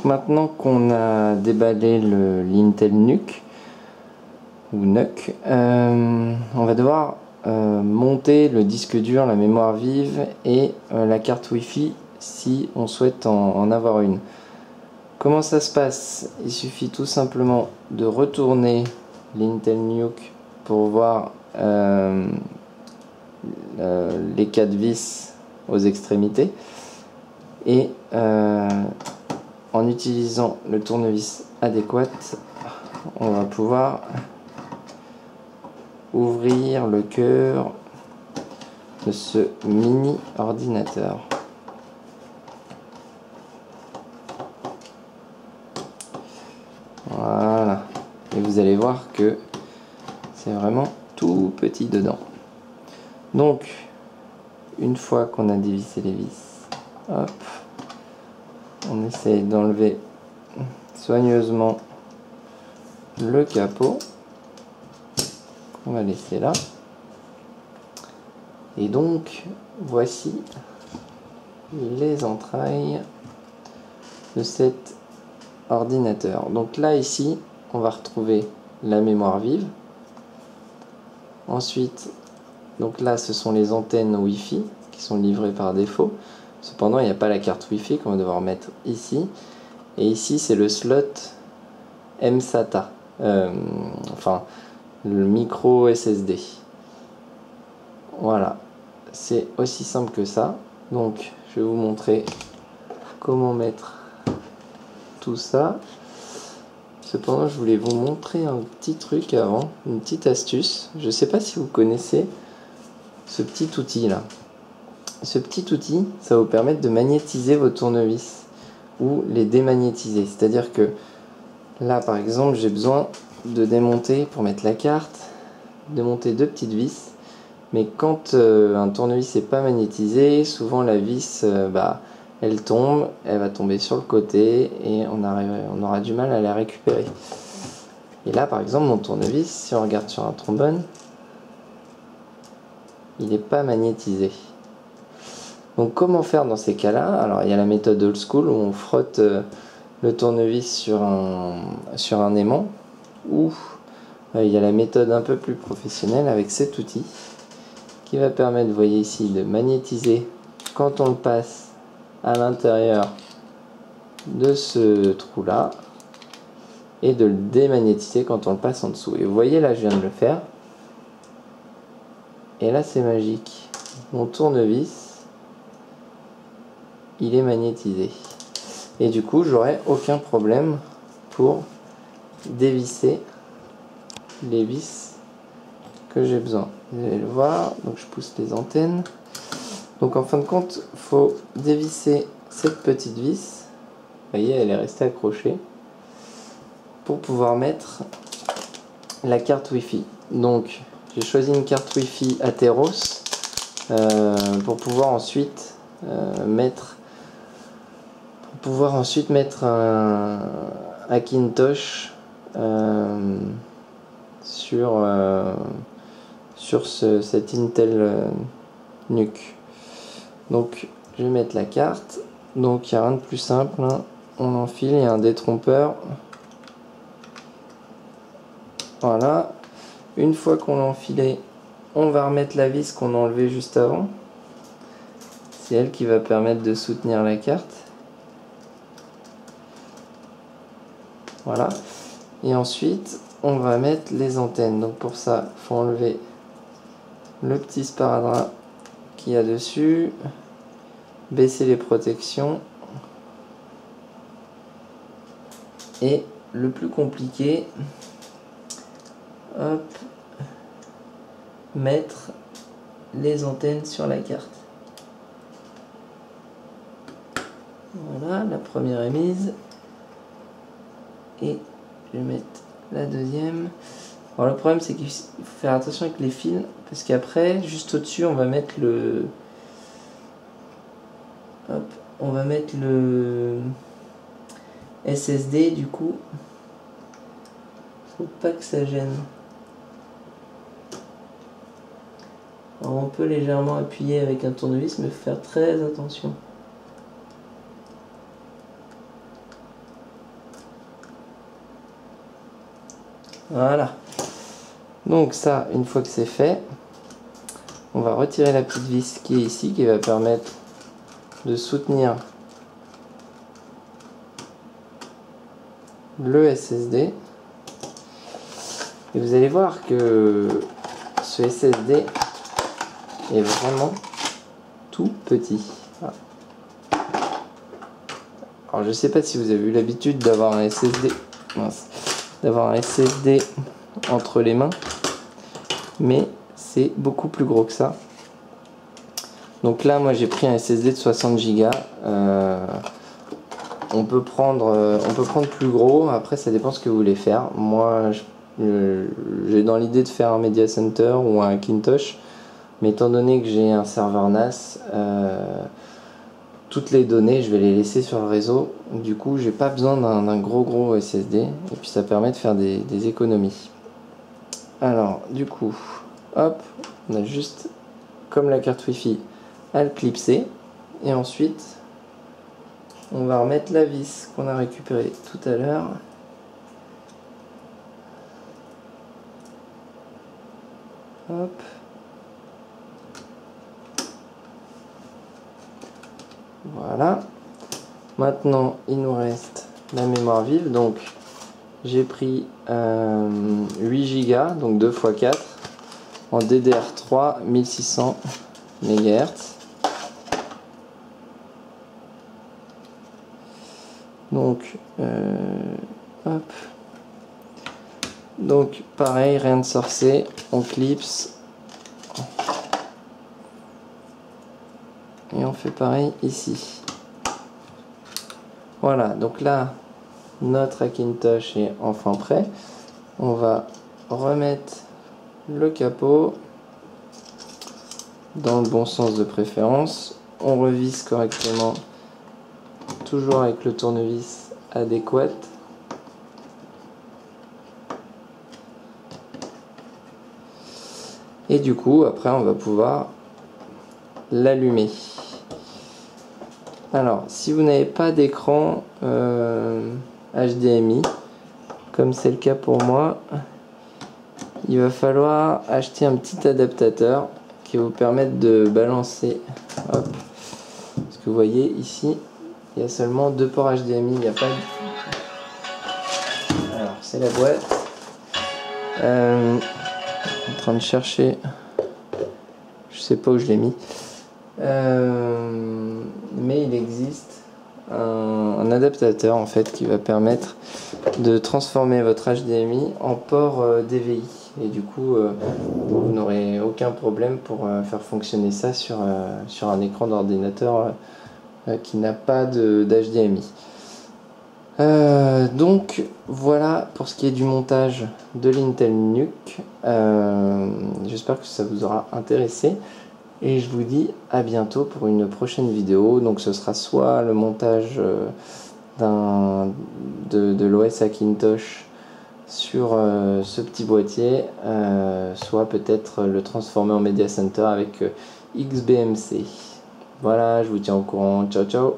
maintenant qu'on a déballé l'Intel NUC, ou NUC, on va devoir monter le disque dur, la mémoire vive et la carte Wi-Fi si on souhaite en avoir une. Comment ça se passe? Il suffit tout simplement de retourner l'Intel NUC pour voir les 4 vis aux extrémités et en utilisant le tournevis adéquat, on va pouvoir ouvrir le cœur de ce mini ordinateur. Voilà, et vous allez voir que c'est vraiment tout petit dedans. Donc une fois qu'on a dévissé les vis, hop, on essaye d'enlever soigneusement le capot qu'on va laisser là. Et donc voici les entrailles de cet ordinateur. Donc là ici on va retrouver la mémoire vive. Ensuite, donc là ce sont les antennes Wi-Fi qui sont livrées par défaut. Cependant il n'y a pas la carte Wi-Fi qu'on va devoir mettre ici. Et ici c'est le slot mSATA, enfin le micro SSD. Voilà, c'est aussi simple que ça. Donc je vais vous montrer comment mettre tout ça. Cependant je voulais vous montrer un petit truc avant, une petite astuce. Je ne sais pas si vous connaissez ce petit outil là. Ce petit outil, ça va vous permettre de magnétiser vos tournevis ou les démagnétiser. C'est-à-dire que là par exemple j'ai besoin de démonter pour mettre la carte, démonter 2 petites vis. Mais quand un tournevis n'est pas magnétisé, souvent la vis elle tombe, elle va tomber sur le côté et on aura du mal à la récupérer. Et là par exemple mon tournevis, si on regarde sur un trombone, il n'est pas magnétisé. Donc comment faire dans ces cas-là? Alors il y a la méthode old school où on frotte le tournevis sur un aimant, ou il y a la méthode un peu plus professionnelle avec cet outil qui va permettre, vous voyez ici, de magnétiser quand on le passe à l'intérieur de ce trou là et de le démagnétiser quand on le passe en dessous. Et vous voyez là je viens de le faire et là c'est magique, mon tournevis il est magnétisé et du coup j'aurai aucun problème pour dévisser les vis que j'ai besoin. Vous allez le voir, donc je pousse les antennes. Donc en fin de compte, il faut dévisser cette petite vis. Vous voyez, elle est restée accrochée pour pouvoir mettre la carte Wi-Fi. Donc j'ai choisi une carte Wi-Fi Atheros pour pouvoir ensuite mettre un Hackintosh sur cet Intel NUC. Donc je vais mettre la carte. Donc il n'y a rien de plus simple, hein. On enfile, il y a un détrompeur. Voilà. Une fois qu'on l'a enfilé, on va remettre la vis qu'on a enlevée juste avant. C'est elle qui va permettre de soutenir la carte. Voilà. Et ensuite, on va mettre les antennes. Donc pour ça, il faut enlever le petit sparadrap qu'il y a dessus, baisser les protections. Et le plus compliqué, hop, mettre les antennes sur la carte. Voilà, la première est mise. Et je vais mettre la deuxième. Alors le problème c'est qu'il faut faire attention avec les fils, parce qu'après, juste au-dessus, on va mettre le... Hop, on va mettre le SSD, du coup. Faut pas que ça gêne. Alors on peut légèrement appuyer avec un tournevis, mais faut faire très attention. Voilà. Donc ça, une fois que c'est fait, on va retirer la petite vis qui est ici, qui va permettre de soutenir le SSD. Et vous allez voir que ce SSD est vraiment tout petit. Voilà. Alors je sais pas si vous avez eu l'habitude d'avoir un SSD, entre les mains, mais c'est beaucoup plus gros que ça. Donc là, moi j'ai pris un SSD de 60 Go. On peut prendre plus gros. Après, ça dépend ce que vous voulez faire. Moi, j'ai dans l'idée de faire un Media Center ou un Macintosh, mais étant donné que j'ai un serveur NAS, toutes les données, je vais les laisser sur le réseau. Du coup, j'ai pas besoin d'un gros SSD, et puis ça permet de faire des économies. Alors, du coup, hop, on a juste, comme la carte Wi-Fi, à le clipser, et ensuite on va remettre la vis qu'on a récupérée tout à l'heure. Hop. Voilà. Maintenant, il nous reste la mémoire vive. Donc, j'ai pris 8 Go, donc 2 x 4, en DDR3 1600 MHz. Donc, hop. Donc, pareil, rien de sorcier, on clipse. Et on fait pareil ici. Voilà, donc là, notre Macintosh est enfin prêt. On va remettre le capot dans le bon sens de préférence. On revisse correctement, toujours avec le tournevis adéquat. Et du coup, après, on va pouvoir l'allumer. Alors, si vous n'avez pas d'écran HDMI, comme c'est le cas pour moi, il va falloir acheter un petit adaptateur qui va vous permettre de balancer. Hop. Parce que vous voyez ici, il y a seulement 2 ports HDMI, il n'y a pas de... Alors, c'est la boîte. En train de chercher, je sais pas où je l'ai mis, mais il existe un adaptateur en fait qui va permettre de transformer votre HDMI en port DVI, et du coup vous n'aurez aucun problème pour faire fonctionner ça sur un écran d'ordinateur qui n'a pas d'HDMI. Donc voilà pour ce qui est du montage de l'Intel NUC. J'espère que ça vous aura intéressé, et je vous dis à bientôt pour une prochaine vidéo. Donc ce sera soit le montage de l'OS Macintosh sur ce petit boîtier, soit peut-être le transformer en Media Center avec XBMC. Voilà, je vous tiens au courant. Ciao ciao.